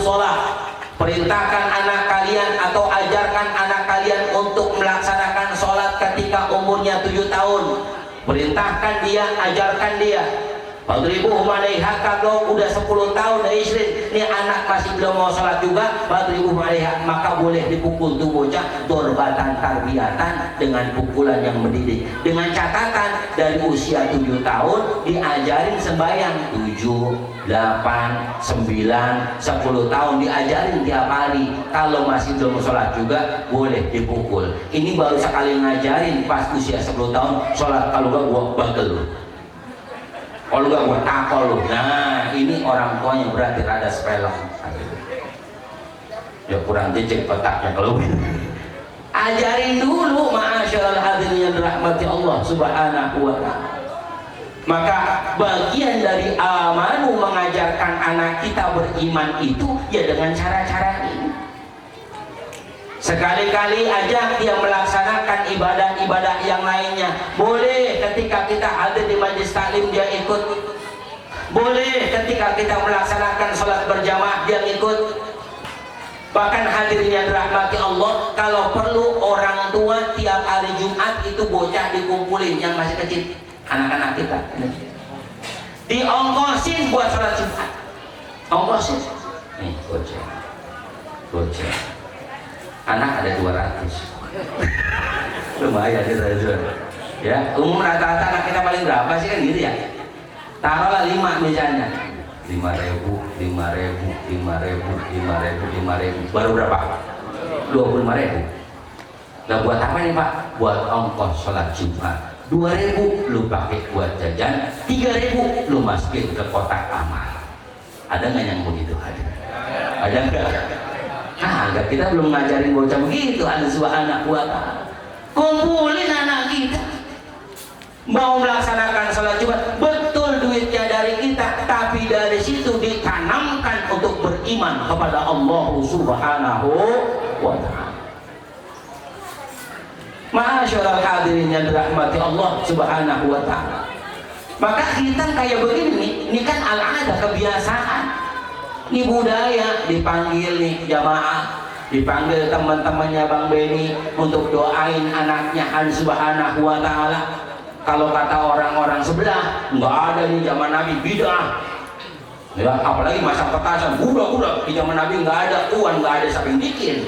sholat, perintahkan anak kalian atau ajarkan anak kalian untuk melaksanakan sholat ketika umurnya 7 tahun. Perintahkan dia, ajarkan dia. Fadribuhum 'alaiha, kalau udah 10 tahun istri, ini anak masih belum mau sholat juga, fadribuhum 'alaiha, maka boleh dipukul tuh bocah dorbatan tarbiyatan, dengan pukulan yang mendidik. Dengan catatan dari usia 7 tahun diajarin sembahyang 7, 8, 9, 10 tahun diajarin tiap hari. Kalau masih belum sholat juga boleh dipukul. Ini baru sekali ngajarin pas usia 10 tahun sholat, kalau gak gua bagel lu, kalau gak gua takol lu. Nah ini orang tuanya berarti rada sepelek ya, kurang jejek otaknya kalau ajarin dulu. Ma'asyiral hadirin yang dirahmati Allah subhanahu wa ta'ala. Maka bagian dari amanu mengajarkan anak kita beriman itu ya dengan cara-cara ini. Sekali-kali ajak dia melaksanakan ibadah-ibadah yang lainnya. Boleh ketika kita hadir di majelis taklim dia ikut. Boleh ketika kita melaksanakan sholat berjamaah dia ikut. Bahkan hadirin yang dirahmati Allah, kalau perlu orang tua tiap hari Jumat itu bocah dikumpulin yang masih kecil, anak-anak kita diongkosin buat sholat Jumat. Ongkosin nih bocah anak ada 200 lumayan ya. Umum rata-rata anak kita paling berapa sih kan gitu ya, taruhlah 5 misalnya, 5.000 baru berapa? 25.000. Nah buat apa nih Pak? Buat ongkos sholat Jumat. 2.000 lu pakai buat jajan, 3.000 lu masukin ke kotak amal. Ada nggak yang begitu? Ada nggak? Agak, kita belum ngajarin bocah begitu. Ada subhanahu wa ta'ala. Kumpulin anak kita mau melaksanakan sholat Jumat, betul duitnya dari kita, tapi dari situ ditanamkan untuk beriman kepada Allah subhanahu wa ta'ala. Ma'asyiral hadirin yang dirahmati Allah subhanahu wa ta'ala. Maka kita kayak begini, ini kan al-ada, kebiasaan. Ini budaya, dipanggil nih jamaah, dipanggil teman-temannya Bang Beni untuk doain anaknya Allah subhanahu wa ta'ala. Kalau kata orang-orang sebelah, nggak ada nih zaman Nabi, bid'ah ya, apalagi masa petasan, udah di zaman Nabi nggak ada uang, nggak ada siapa yang bikin.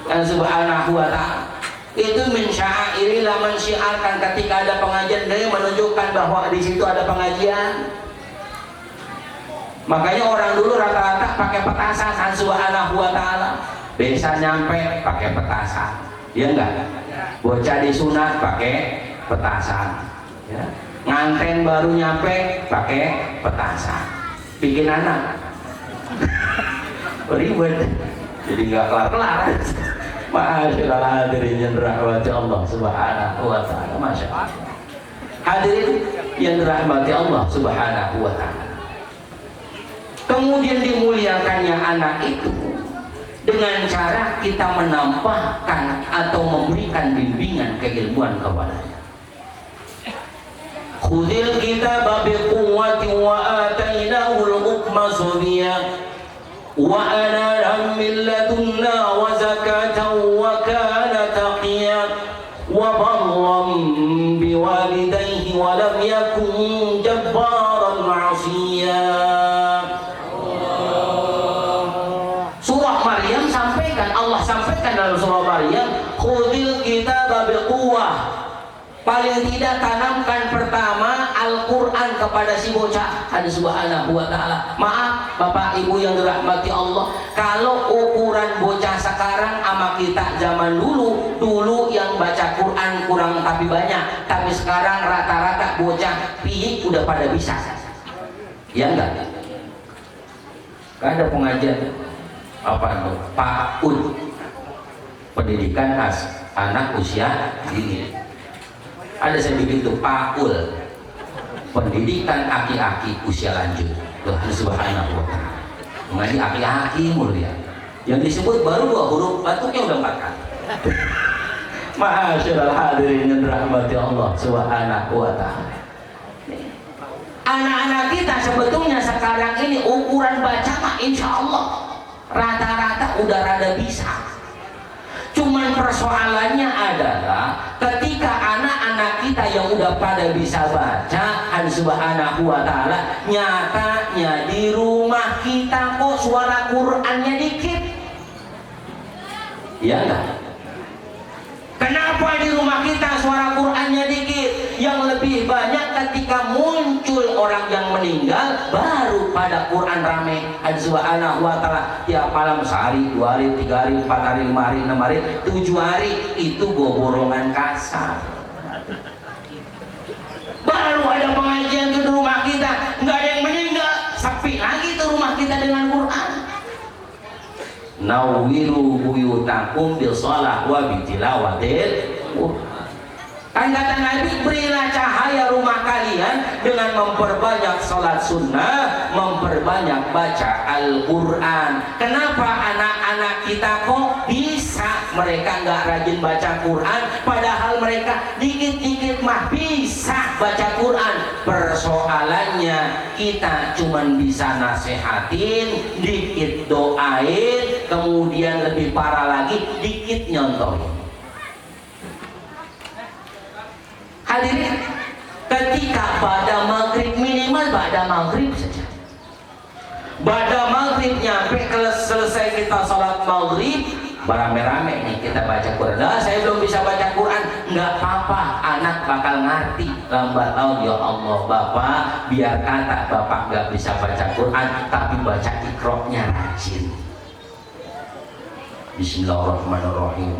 Dan subhanahu wa ta'ala itu mensyairilah, mensyiarkan ketika ada pengajian, dia menunjukkan bahwa di situ ada pengajian. Makanya orang dulu rata-rata pakai petasan, subhanahu wa ta'ala. Desa nyampe pakai petasan, ya enggak? Bocah disunat pakai petasan, ya. Nganten baru nyampe pakai petasan. Bikin anak ribet, jadi nggak kelar-kelar. Ma'asyiral hadirin yang dirahmati Allah subhanahu wa ta'ala. Masya Allah. Hadirin yang dirahmati Allah subhanahu wa ta'ala. Kemudian dimuliakannya anak itu dengan cara kita menampahkan atau memberikan bimbingan keilmuan kepadanya. Khudil kitaba biquwwati wa atainahul hukma sabiyya wa ana min ladunna wa zakatan wa kana taqiyya wa barran biwalidayhi wa lam yakun jabbaran 'asiyya. Allah sampaikan dalam surah Maryam, khudil kitaba biquwwah, paling tidak tanamkan pertama Al-Quran kepada si bocah. Ada subhanahu wa ta'ala. Maaf Bapak Ibu yang dirahmati Allah, kalau ukuran bocah sekarang sama kita zaman dulu yang baca Quran kurang tapi banyak, tapi sekarang rata-rata bocah piik udah pada bisa, ya enggak? Gak ada pengajian apa itu? PAUD, pendidikan anak usia dini. Ada saya bikin itu PAUL, pendidikan aki-aki usia lanjut. Tuhan subhanahu wa ta'ala mengaji aki-aki mulia, yang disebut baru 2 huruf, batuknya udah 4 kali. Ma'asyiral hadirin yang dirahmati Allah subhanahu wa ta'ala. Anak-anak kita sebetulnya sekarang ini ukuran baca mah insya Allah rata-rata udah rada bisa. Cuman persoalannya adalah ketika anak-anak kita yang udah pada bisa baca, Allah Subhanahu wa Ta'ala, nyatanya di rumah kita kok suara Qur'annya dikit. Ya enggak? Kenapa di rumah kita suara Qur'annya dikit? Yang lebih banyak ketika muncul orang yang meninggal, baru pada Quran rame. Allah Subhanahu wa Ta'ala tiap malam sehari, 2 hari, 3 hari, 4 hari, 5 hari, 6 hari, 7 hari itu borongan kasar. Baru ada pengajian di rumah kita, nggak ada yang meninggal, sepi lagi tuh rumah kita dengan Quran. Nawwiru buyutakum bil shalah wa bi tilawatil Qur'an. Kan kata Nabi, berilah cahaya rumah kalian dengan memperbanyak salat sunnah, memperbanyak baca Al-Quran. Kenapa anak-anak kita kok bisa mereka nggak rajin baca Quran, padahal mereka dikit-dikit mah bisa baca Quran? Persoalannya kita cuman bisa nasehatin, dikit doain, kemudian lebih parah lagi dikit nyontohin. Hadirin, ketika pada maghrib, minimal pada maghrib saja, pada maghrib nyampe selesai kita sholat maghrib, berame-rame nih kita baca Quran. Nah, saya belum bisa baca Quran, nggak apa-apa, anak bakal ngerti lambat laun. Ya Allah Bapak, biar kata Bapak nggak bisa baca Quran, tapi baca ikroknya rajin. Bismillahirrahmanirrahim.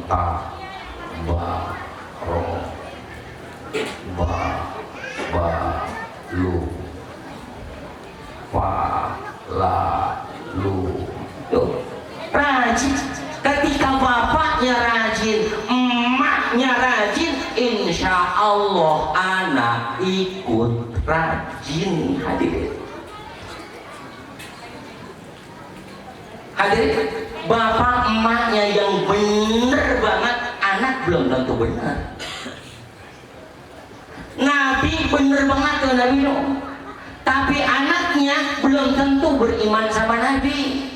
Rajin. Ketika bapaknya rajin, emaknya rajin, insya Allah anak ikut rajin. Hadirin, bapak emaknya yang bener banget, anak belum tentu benar. Nabi bener banget tuh Nabi Nuh, tapi anaknya belum tentu beriman sama Nabi.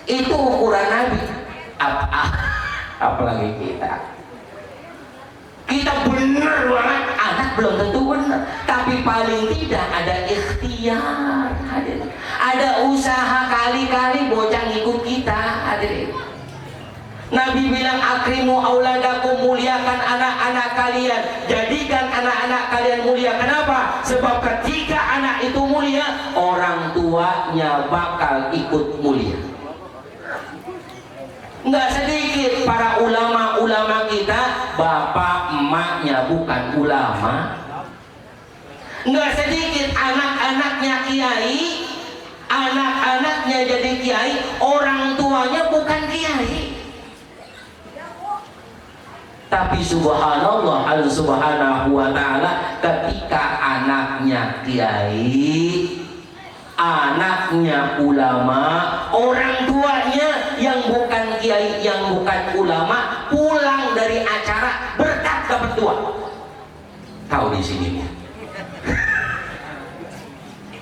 Itu ukuran Nabi. Apalagi kita bener banget, anak belum tentu bener, tapi paling tidak ada ikhtiar. Hadirin, ada usaha kali-kali bocah ngikut kita. Hadirin, Nabi bilang akrimu auladakum, muliakan anak-anak kalian, jadikan anak-anak kalian mulia. Kenapa? Sebab ketika anak itu mulia, orang tuanya bakal ikut mulia. Nggak sedikit para ulama-ulama kita, bapak emaknya bukan ulama. Nggak sedikit anak-anaknya kiai, anak-anaknya jadi kiai, orang tuanya bukan kiai. Tapi subhanallah, Allah Subhanahu wa Ta'ala, ketika anaknya kiai, anaknya ulama, orang tuanya yang bukan kiai, yang bukan ulama, pulang dari acara berkat dapat 2. Tahu di sini ya?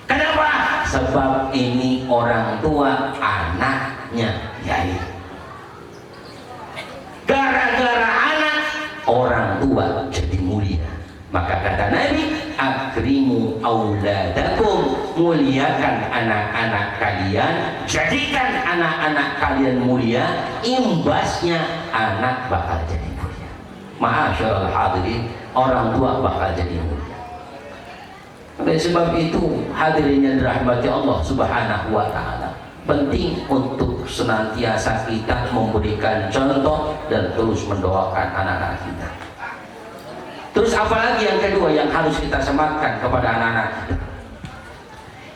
Kenapa? Sebab ini orang tua anaknya kiai. Gara-gara anak, orang tua jadi mulia. Maka kata Nabi, akrimu auladakum, muliakan anak-anak kalian, jadikan anak-anak kalian mulia, imbasnya anak bakal jadi mulia. Ma'asyarul hadirin, orang tua bakal jadi mulia. Oleh sebab itu, hadirin yang dirahmati Allah Subhanahu wa Ta'ala, penting untuk senantiasa kita memberikan contoh dan terus mendoakan anak-anak kita. Terus apalagi yang kedua yang harus kita sematkan kepada anak-anak kita?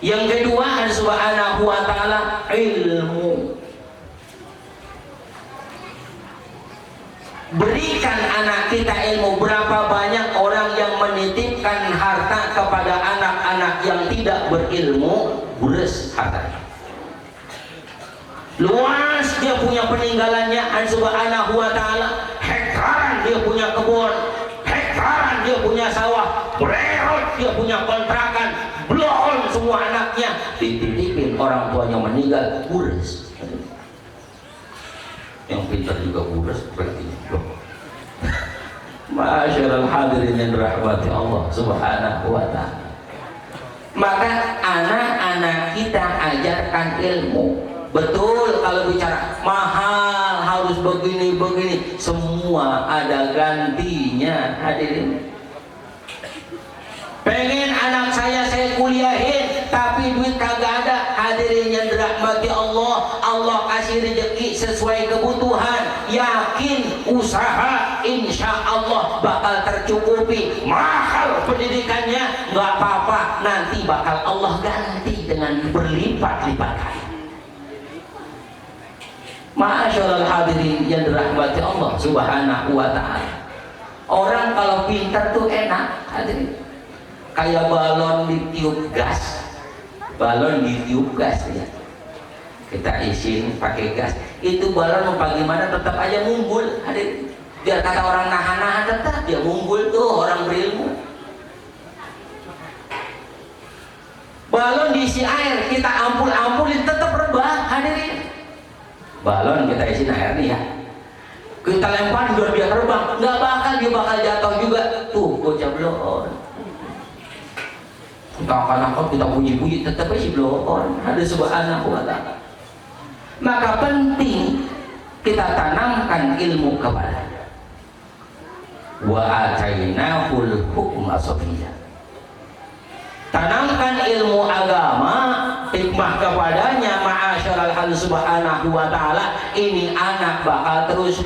Yang kedua, Allah Subhanahu wa Ta'ala, ilmu. Berikan anak kita ilmu. Berapa banyak orang yang menitipkan harta kepada anak-anak yang tidak berilmu, beres hartanya. Luas dia punya peninggalannya, Allah Subhanahu wa Ta'ala, hektaran dia punya kebun, hektaran dia punya sawah, bererot, dia punya kontrakan, blon semua anaknya, dititipin orang tuanya meninggal, buras. Yang pintar juga buras, berarti blon. Ma'asyiral hadirin yang dirahmati Allah Subhanahu wa ta'ala. Maka anak-anak kita ajarkan ilmu. Betul, kalau bicara mahal harus begini, semua ada gantinya. Hadirin, pengen anak saya kuliahin tapi duit kagak ada. Hadirin yang dirahmati Allah, Allah kasih rezeki sesuai kebutuhan. Yakin usaha insya Allah bakal tercukupi. Mahal pendidikannya nggak apa-apa, nanti bakal Allah ganti dengan berlipat-lipat kali. Ma'asyiral hadirin yang dirahmati Allah Subhanahu wa ta'ala. Orang kalau pintar tuh enak, hadirin. Kayak balon ditiup gas. Balon ditiup gas ya. Kita isiin pakai gas. Itu balon mau bagaimana tetap aja ngumpul, hadirin. Biar kata orang nahan-nahan tetap dia ngumpul tuh orang berilmu. Balon diisi air, kita ampul-ampulin tetap rebah, hadirin. Balon kita isi air nih ya, kita lempar biar dia terbang, nggak bakal, dia bakal jatuh juga. Tuh bocah blon, kita akan kita puji-puji tetap isi blon. Ada subhanahu wa ta'ala. Maka penting kita tanamkan ilmu kepada wa atainahul hukma sabiyya. Tanamkan ilmu agama, hikmah kepadanya. Ma'asyiral hal subhanahu wa ta'ala. Ini anak bakal terus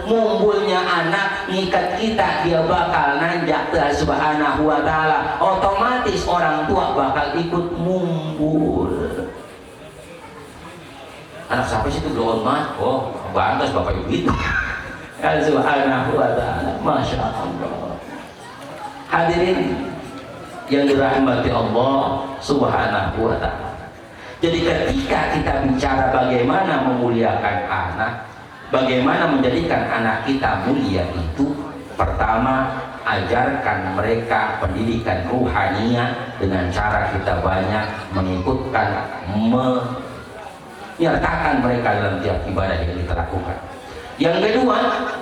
mumbulnya anak ngikat kita, dia bakal nanjak ke subhanahu wa ta'ala. Otomatis orang tua bakal ikut mumbul. Anak siapa sih itu belum mat? Oh, bantas bapak ibu itu. Subhanahu wa ta'ala. Masya Allah. Hadirin yang dirahmati Allah Subhanahu wa ta'ala. Jadi ketika kita bicara bagaimana memuliakan anak, bagaimana menjadikan anak kita mulia, itu pertama ajarkan mereka pendidikan ruhaniah dengan cara kita banyak mengikutkan, menyertakan mereka dalam tiap ibadah yang kita lakukan. Yang kedua,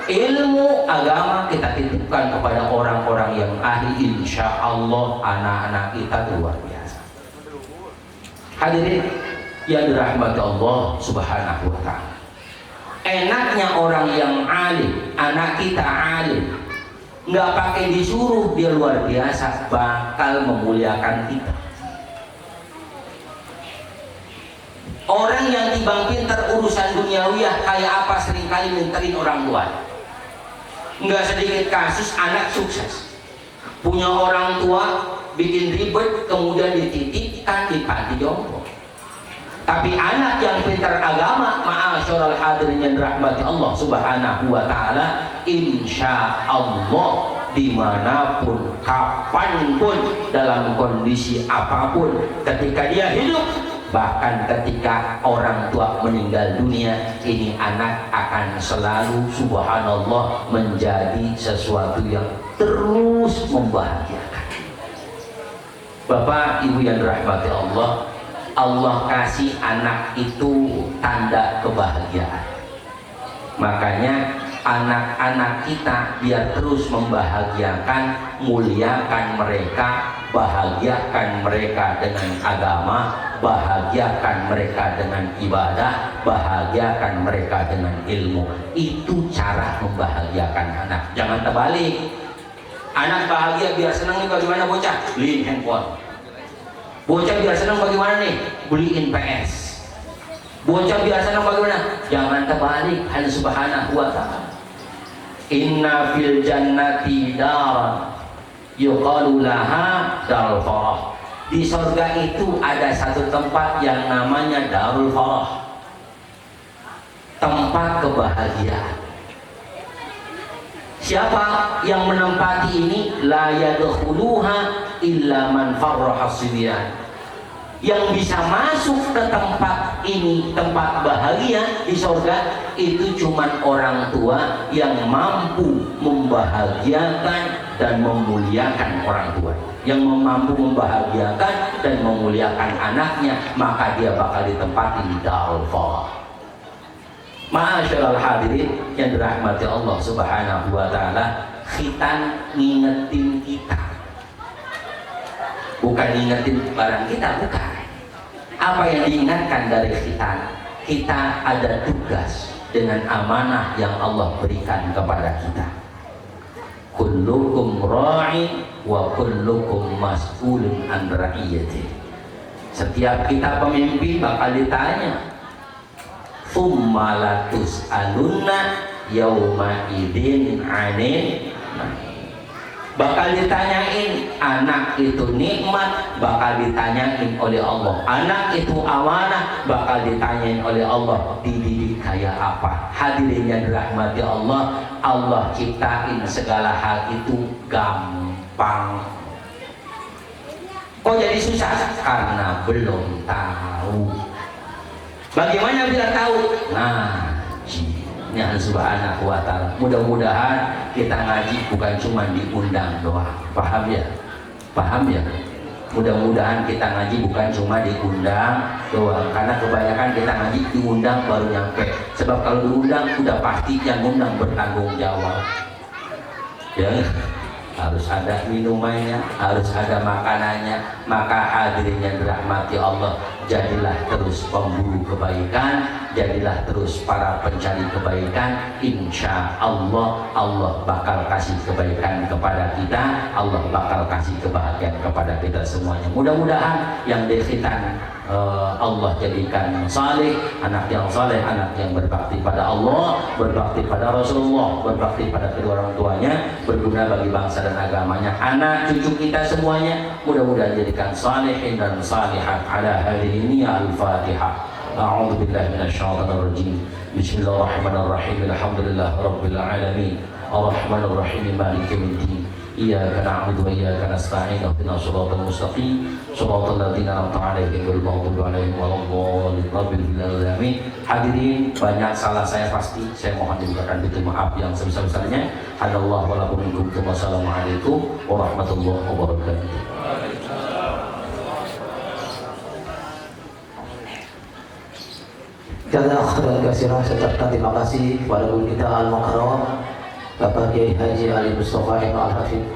ilmu agama kita titipkan kepada orang-orang yang ahli. Insya Allah anak-anak kita luar biasa. Hadirin yang dirahmati Allah Subhanahu wa ta'ala. Enaknya orang yang alim, anak kita alim, nggak pakai disuruh, dia luar biasa bakal memuliakan kita. Orang yang timbang pintar urusan duniawiyah kayak apa seringkali minterin orang tua. Nggak sedikit kasus anak sukses, punya orang tua bikin ribet, kemudian dititipkan di panti jompo. Tapi anak yang pintar agama, ma'asyiral hadirin yang dirahmati Allah Subhanahu wa ta'ala, insya Allah dimanapun, kapanpun, dalam kondisi apapun, ketika dia hidup, bahkan ketika orang tua meninggal dunia, ini anak akan selalu subhanallah menjadi sesuatu yang terus membahagiakan. Bapak ibu yang dirahmati Allah, Allah kasih anak itu tanda kebahagiaan. Makanya anak-anak kita biar terus membahagiakan, muliakan mereka, bahagiakan mereka dengan agama, bahagiakan mereka dengan ibadah, bahagiakan mereka dengan ilmu. Itu cara membahagiakan anak. Jangan terbalik. Anak bahagia biar senang nih, bagaimana bocah? Beliin handphone. Bocah biar senang bagaimana nih? Beliin PS. Bocah biar senang bagaimana? Jangan terbalik. Hal subhanahu wa ta'ala. Inna fil jannati daran yuqalu laha darul farah. Di surga itu ada satu tempat yang namanya darul farah, tempat kebahagiaan. Siapa yang menempati ini? La yadkhuluha illa man farraha sibyan. Yang bisa masuk ke tempat ini, tempat bahagia di surga, itu cuman orang tua yang mampu membahagiakan dan memuliakan orang tua. Yang mampu membahagiakan dan memuliakan anaknya, maka dia bakal ditempati di Darul Fawah. Ma'asyiral hadirin yang dirahmati Allah Subhanahu wa taala, khitan ngingetin kita. Bukan ngingetin barang kita, bukan. Apa yang diingatkan dari khitan? Kita ada tugas dengan amanah yang Allah berikan kepada kita. Kullukum ra'in wa kullukum mas'ulun an ra'iyati. Setiap kita pemimpin bakal ditanya. Tsumma latus'alunna yauma idzin 'anil. Bakal ditanyain, anak itu nikmat, bakal ditanyain oleh Allah. Anak itu amanah, bakal ditanyain oleh Allah, dididik kayak apa. Hadirin yang dirahmati Allah, Allah ciptain segala hal itu gampang. Kok jadi susah? Karena belum tahu. Bagaimana bila tahu? Nah, Allah Subhanahu wa ta'ala. Mudah-mudahan kita ngaji bukan cuma diundang doang. Paham ya? Paham ya? Mudah-mudahan kita ngaji bukan cuma diundang doang. Karena kebanyakan kita ngaji diundang baru nyampe. Sebab kalau diundang udah pasti yang undang bertanggung jawab. Ya, harus ada minumannya, harus ada makanannya. Maka hadirin yang dirahmati Allah, jadilah terus pemburu kebaikan, jadilah terus para pencari kebaikan. Insya Allah, Allah bakal kasih kebaikan kepada kita, Allah bakal kasih kebahagiaan kepada kita semuanya. Mudah-mudahan yang dikhitan Allah jadikan saleh, anak yang saleh, anak yang berbakti pada Allah, berbakti pada Rasulullah, berbakti pada kedua orang tuanya, berguna bagi bangsa dan agamanya. Anak cucu kita semuanya mudah-mudahan jadikan salihin dan salihat. Ala hadhihi al-Fatihah. A'udzu billahi minasyaitonir rajim. Bismillahirrahmanirrahim. Alhamdulillah rabbil alamin. Arrahmanir rahim. Maliki yaumiddin. Iyyaka na'budu wa iyyaka nasta'in. Ihdinas siratal mustaqim. Shiratal ladzina an'amta 'alaihim ghairil maghdubi alaihim waladdallin. Hadirin, banyak salah saya pasti. Saya mohon diberikan pintu maaf yang sebesar-besarnya. Hadallahu wa lakum minkum. Wassalamualaikum warahmatullahi wabarakatuh. Jazakallahu khairan. Saya terima kasih kepada guru kita Al-Mukarram Bapak Kiai Haji Ali Mustafa Ibn Al-Hafidh